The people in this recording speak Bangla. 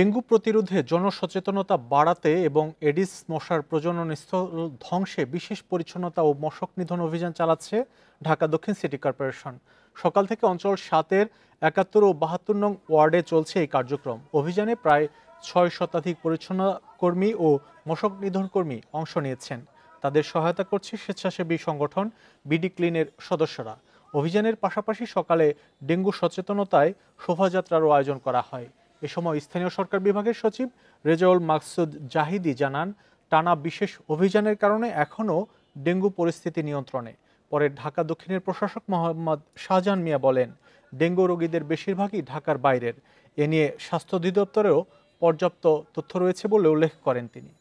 ডেঙ্গু প্রতিরোধে জনসচেতনতা বাড়াতে এবং এডিস মশার প্রজনন স্থল ধ্বংসে বিশেষ পরিচ্ছন্নতা ও মশক নিধন অভিযান চালাচ্ছে ঢাকা দক্ষিণ সিটি কর্পোরেশন। সকাল থেকে অঞ্চল ৭-এর ৭১ ও ৭২ নং ওয়ার্ডে চলছে এই কার্যক্রম। অভিযানে প্রায় ৬ শতাধিক পরিচ্ছন্নতা কর্মী ও মশক নিধন কর্মী অংশ নিয়েছেন। তাদের সহায়তা করছে স্বেচ্ছাসেবী সংগঠন বিডি ক্লিনের সদস্যরা। অভিযানের পাশাপাশি সকালে ডেঙ্গু সচেতনতায় শোভাযাত্রারও আয়োজন করা হয়। এ সময় স্থানীয় সরকার বিভাগের সচিব রেজাউল মাকসুদ জাহিদি জানান, টানা বিশেষ অভিযানের কারণে এখনও ডেঙ্গু পরিস্থিতি নিয়ন্ত্রণে। পরে ঢাকা দক্ষিণের প্রশাসক মোহাম্মদ শাহজাহান মিয়া বলেন, ডেঙ্গু রোগীদের বেশিরভাগই ঢাকার বাইরের। এ নিয়ে স্বাস্থ্য অধিদপ্তরেও পর্যাপ্ত তথ্য রয়েছে বলে উল্লেখ করেন তিনি।